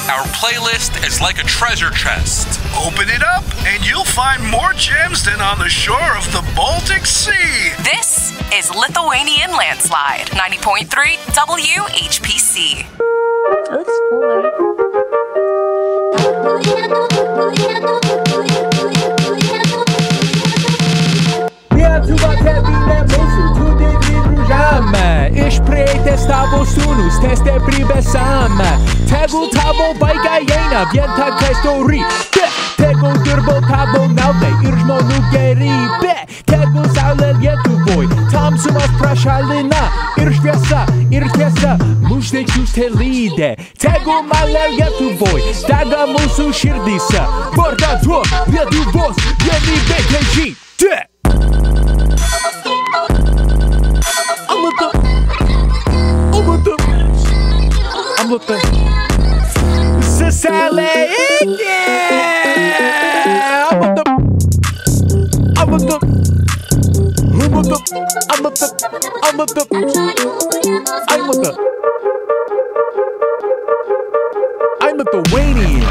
Our playlist is like a treasure chest. Open it up and you'll find more gems than on the shore of the Baltic Sea. This is Lithuanian Landslide, 90.3 WHPC. Looks cooler. Išprieitės tavo sūnus, teste pribesame. Tegul tavo vaikai eina vien takais tauri. Tegul dirbo tavo naudai ir žmonių gerybė. Tegul saulė Lietuvoj, tamsumas prašalina. Ir šviesa, ir tiesa, mūžtečius te lydė. Tegul malė Lietuvoj, dega mūsų širdyse. Vardą duok Lietuvos vienybė težydė. I'm with the Seselė Igne. I'm with the Lithuanian.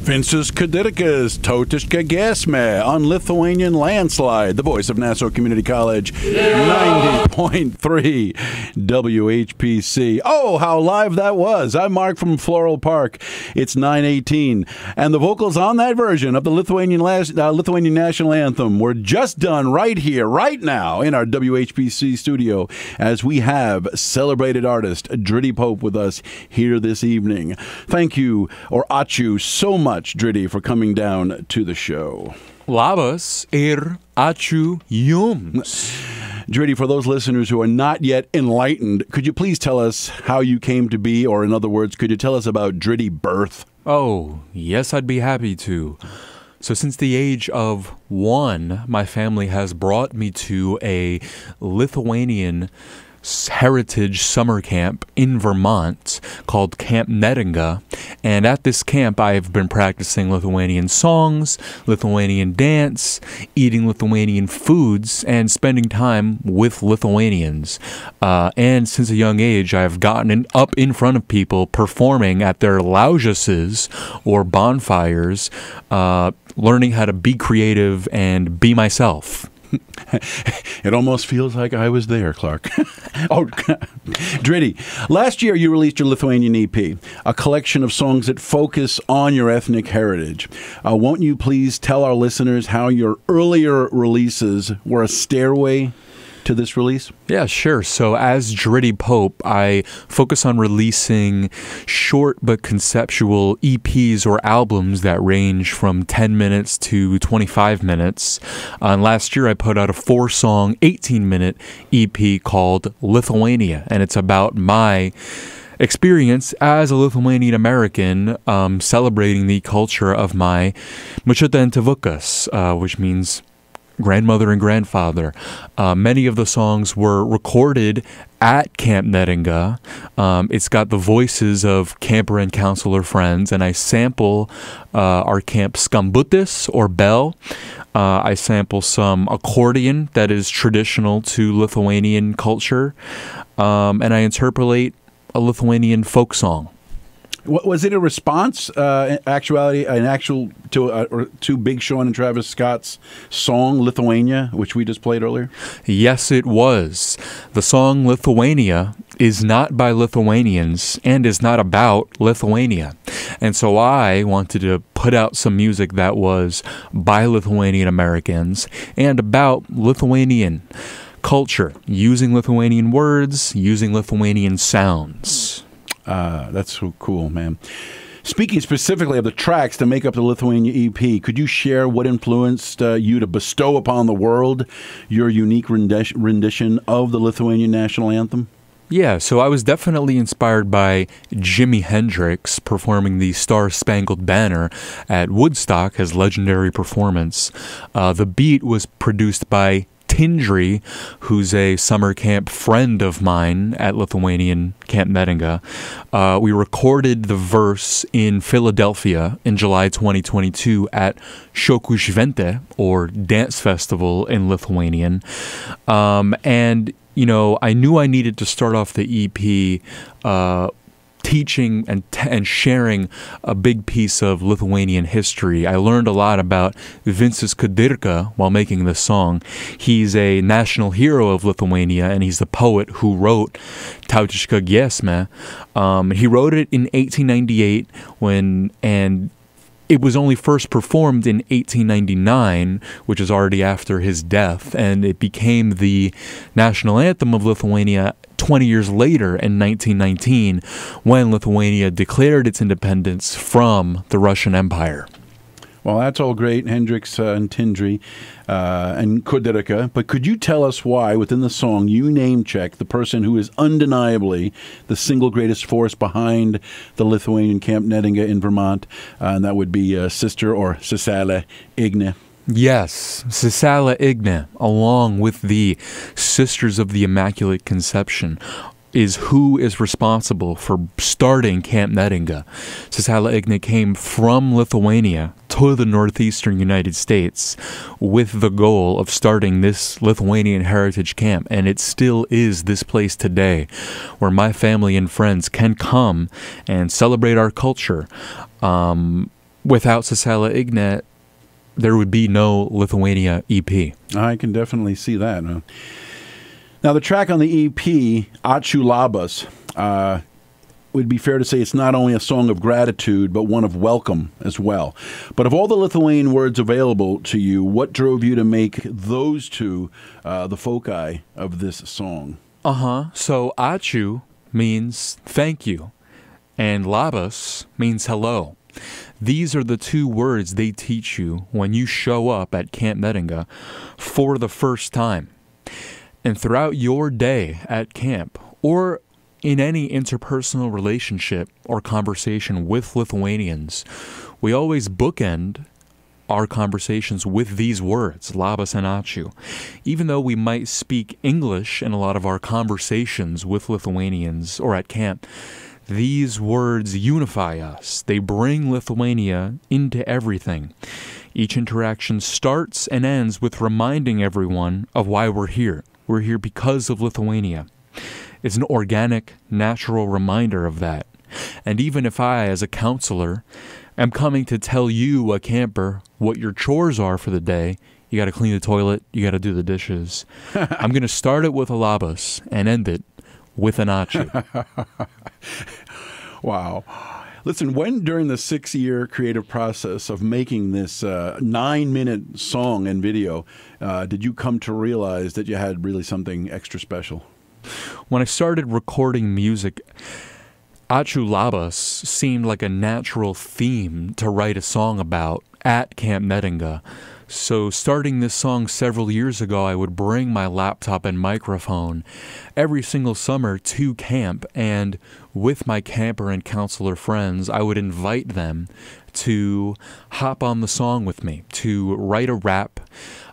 Vincas Kudirka's Tautiška giesmė on Lithuanian Landslide, the voice of Nassau Community College, 90.3 WHPC. Oh, how live that was. I'm Mark from Floral Park. It's 9:18. And the vocals on that version of the Lithuanian National Anthem were just done right here, right now, in our WHPC studio, as we have celebrated artist Dritty Pope with us here this evening. Thank you, or Ačiū, so much, Dritty, for coming down to the show. Labas Ačiū jums. Dritty, for those listeners who are not yet enlightened, could you please tell us how you came to be, or in other words, could you tell us about Dritty birth? Oh, yes, I'd be happy to. So since the age of 1, my family has brought me to a Lithuanian heritage summer camp in Vermont called Camp Neringa, and at this camp I've been practicing Lithuanian songs, Lithuanian dance, eating Lithuanian foods, and spending time with Lithuanians. And since a young age I've gotten up in front of people performing at their laužases or bonfires, learning how to be creative and be myself. It almost feels like I was there, Clark. Oh, Dritty, last year you released your Lithuanian EP, a collection of songs that focus on your ethnic heritage. Won't you please tell our listeners how your earlier releases were a stairway to this release? Yeah, sure. So as Dritty Pope, I focus on releasing short but conceptual EPs or albums that range from 10 minutes to 25 minutes. And last year I put out a 4-song, 18-minute EP called Lithuania, and it's about my experience as a Lithuanian American celebrating the culture of my močiutė and tėvukas, which means grandmother and grandfather. Many of the songs were recorded at Camp Neringa. It's got the voices of camper and counselor friends, and I sample our camp skambutis or bell. I sample some accordion that is traditional to Lithuanian culture, and I interpolate a Lithuanian folk song. Was it a response, to Big Sean and Travis Scott's song Lithuania, which we just played earlier? Yes, it was. The song Lithuania is not by Lithuanians and is not about Lithuania. And so I wanted to put out some music that was by Lithuanian Americans and about Lithuanian culture, using Lithuanian words, using Lithuanian sounds. That's so cool, man. Speaking specifically of the tracks to make up the Lithuania EP, could you share what influenced you to bestow upon the world your unique rendition of the Lithuanian national anthem? Yeah, so I was definitely inspired by Jimi Hendrix performing the Star-Spangled Banner at Woodstock, his legendary performance. The beat was produced by Tindri, who's a summer camp friend of mine at Lithuanian Camp Neringa. We recorded the verse in Philadelphia in July 2022 at Šokių šventė, or Dance Festival in Lithuanian. And, you know, I knew I needed to start off the EP teaching and sharing a big piece of Lithuanian history. I learned a lot about Vincas Kudirka while making this song. He's a national hero of Lithuania, and he's the poet who wrote Tautiška giesmė. He wrote it in 1898 and it was only first performed in 1899, which is already after his death, and it became the national anthem of Lithuania 20 years later in 1919, when Lithuania declared its independence from the Russian Empire. Well, that's all great, Hendrix and Tindri and Kudirka. But could you tell us why, within the song, you name-check the person who is undeniably the single greatest force behind the Lithuanian Camp Neringa in Vermont, and that would be Sister or Seselė Igne? Yes, Seselė Igne, along with the Sisters of the Immaculate Conception, is who is responsible for starting Camp Neringa. Seselė Igne came from Lithuania to the northeastern United States with the goal of starting this Lithuanian heritage camp, and it still is this place today where my family and friends can come and celebrate our culture. Without Seselė Igne, there would be no Lithuania EP. I can definitely see that. Now, the track on the EP, Ačiū, Labas, would be fair to say it's not only a song of gratitude, but one of welcome as well. But of all the Lithuanian words available to you, what drove you to make those two the foci of this song? So Ačiū means thank you, and Labas means hello. These are the two words they teach you when you show up at Camp Neringa for the first time. And throughout your day at camp, or in any interpersonal relationship or conversation with Lithuanians, we always bookend our conversations with these words, Labas and Ačiū. Even though we might speak English in a lot of our conversations with Lithuanians or at camp, these words unify us. They bring Lithuania into everything. Each interaction starts and ends with reminding everyone of why we're here. We're here because of Lithuania. It's an organic, natural reminder of that. And even if I, as a counselor, am coming to tell you, a camper, what your chores are for the day, you got to clean the toilet, you got to do the dishes, I'm going to start it with a Labas and end it with an Ačiū. Wow. Listen, when during the 6-year creative process of making this 9-minute song and video, did you come to realize that you had really something extra special? When I started recording music, Ačiū Labas seemed like a natural theme to write a song about at Camp Neringa. So starting this song several years ago, I would bring my laptop and microphone every single summer to camp, and with my camper and counselor friends, I would invite them to hop on the song with me, to write a rap,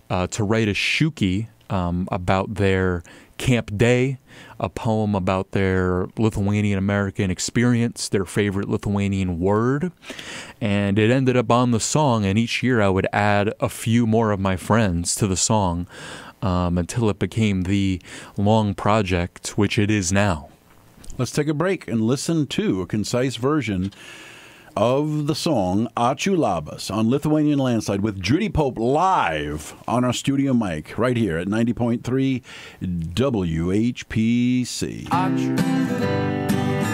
to write a shuki about their camp day, a poem about their Lithuanian-American experience, their favorite Lithuanian word, and it ended up on the song, and each year I would add a few more of my friends to the song until it became the long project, which it is now. Let's take a break and listen to a concise version of the song Ačiū Labas on Lithuanian Landslide with Dritty Pope live on our studio mic right here at 90.3 WHPC. Ačiū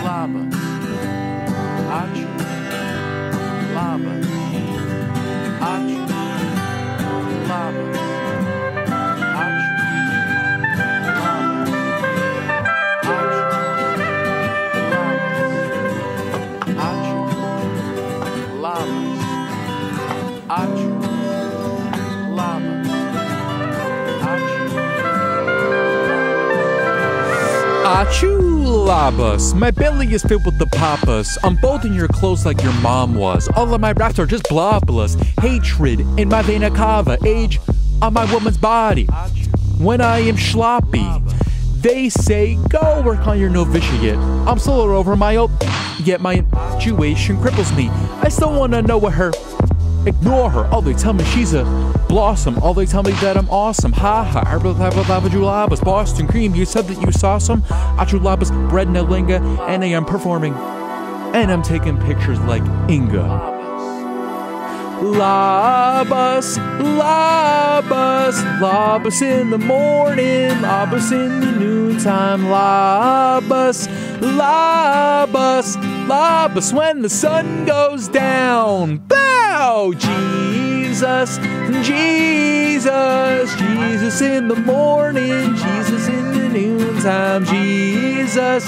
Labas. Ačiū Labas. Ačiū Labas. Ačiū Labas. My belly is filled with the papas. I'm bold in your clothes like your mom was. All of my raps are just blobless. Hatred in my vein of kava. Age on my woman's body. when I am sloppy. They say, go work on your novitiate. I'm still over my old, yet my infatuation cripples me. I still wanna know what her, ignore her. All they tell me she's a blossom. All they tell me that I'm awesome. Ha ha, Ačiū Labas, Boston cream. You said that you saw some. Ačiū Labas, bread Neringa, and I am performing. And I'm taking pictures like Inga. Labas, Labas, Labas in the morning, Labas in the noontime, Labas, Labas, Labas when the sun goes down. Bow! Jesus, Jesus, Jesus in the morning, Jesus in the noontime, Jesus,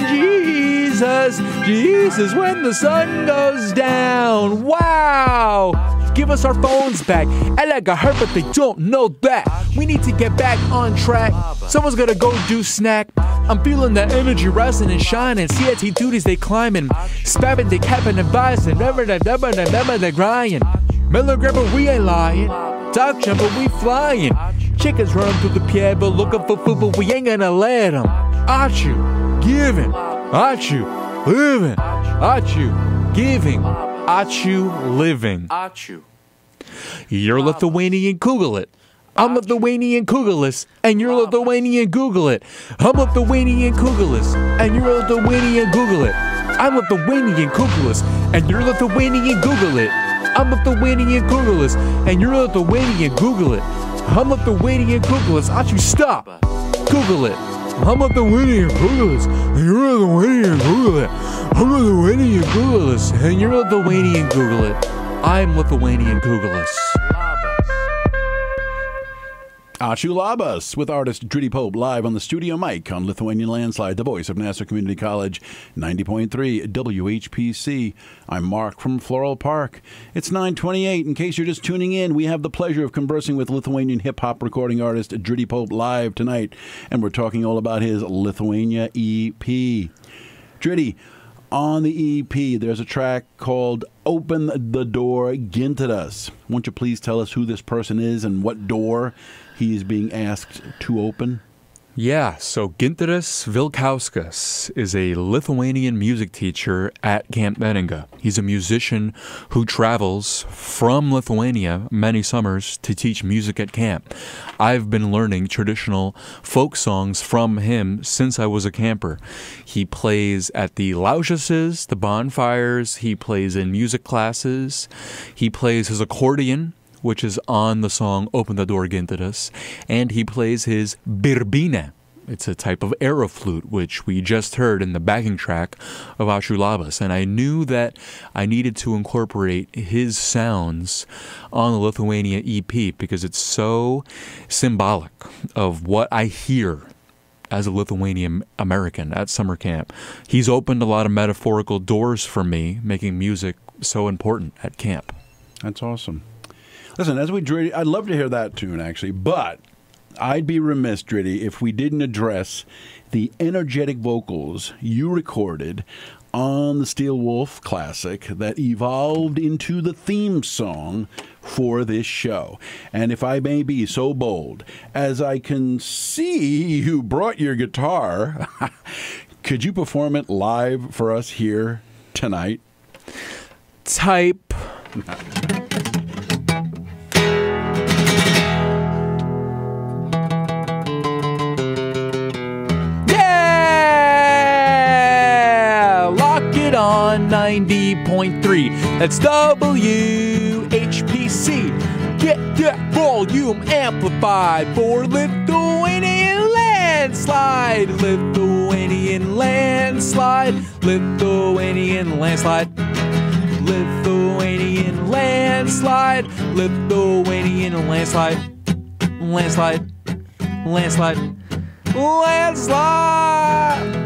Jesus, Jesus when the sun goes down. Wow! Give us our phones back. I got hurt, but they don't know that. We need to get back on track. Someone's gonna go do snack. I'm feeling that energy rising and shining. CIT duties they climbing. Spabbing, they capping and vising. Remember they crying. Milligram, but we ain't lying. Talk jump, but we flying. Chickens running through the pier, but looking for food, but we ain't gonna let them. Ačiū, giving. Ačiū, living. Ačiū, giving. Ačiū, living. Ačiū. You're Lithuanian, Google it. I'm Lithuanian Kugelis, and you're Lithuanian, Google it. I'm Lithuanian Kugelis, and you're Lithuanian, Google it. I'm Lithuanian Kugelis, and you're Lithuanian, Google it. I'm Lithuanian Kugelis, and you're Lithuanian, Google it. I'm Lithuanian Kugelis. Ačiū, stop. Google it. I'm Lithuanian Kugelis, and you're Lithuanian, Google it. I'm Lithuanian Kugelis, and you're Lithuanian, Google it. I'm Lithuanian Kugelis. Ačiū Labas with artist Dritty Pope live on the studio mic on Lithuanian Landslide, the voice of Nassau Community College, 90.3 WHPC. I'm Mark from Floral Park. It's 9:28. In case you're just tuning in, we have the pleasure of conversing with Lithuanian hip-hop recording artist Dritty Pope live tonight, and we're talking all about his Lithuania EP. Dritty, on the EP, there's a track called Open the Door, Gintaras. Won't you please tell us who this person is and what door he is being asked to open? Yeah, so Gintaras Vilkauskas is a Lithuanian music teacher at Camp Neringa. He's a musician who travels from Lithuania many summers to teach music at camp. I've been learning traditional folk songs from him since I was a camper. He plays at the laužesis, the bonfires. He plays in music classes. He plays his accordion, which is on the song Open the Door, Gintaras, and he plays his birbinė. It's a type of aeroflute, which we just heard in the backing track of Ačiū Labas, and I knew that I needed to incorporate his sounds on the Lithuania EP because it's so symbolic of what I hear as a Lithuanian American at summer camp. He's opened a lot of metaphorical doors for me, making music so important at camp. That's awesome. Listen, I'd love to hear that tune, actually, but I'd be remiss, Dritty, if we didn't address the energetic vocals you recorded on the Steel Wolf classic that evolved into the theme song for this show. And if I may be so bold, as I can see you brought your guitar, could you perform it live for us here tonight? Type. On 90.3, that's WHPC. Get that volume amplified for Lithuanian Landslide. Lithuanian Landslide. Lithuanian Landslide. Lithuanian Landslide. Lithuanian Landslide. Landslide. Landslide. Landslide.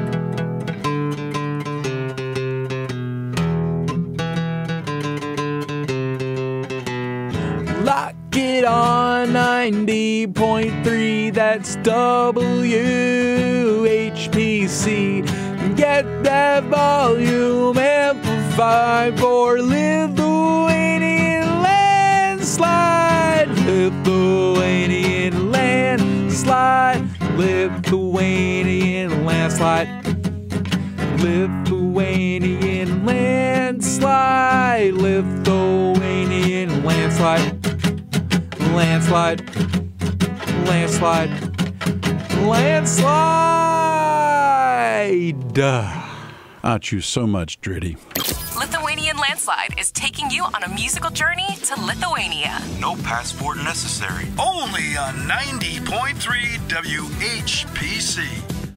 Lock it on 90.3, that's WHPC. Get that volume amplified for Lithuanian Landslide. Lithuanian Landslide. landslide. Lithuanian landslide. Lithuanian landslide. Lithuanian landslide. Landslide. Landslide. Landslide. Ačiū so much, Dritty. Lithuanian Landslide is taking you on a musical journey to Lithuania. No passport necessary. Only on 90.3 WHPC.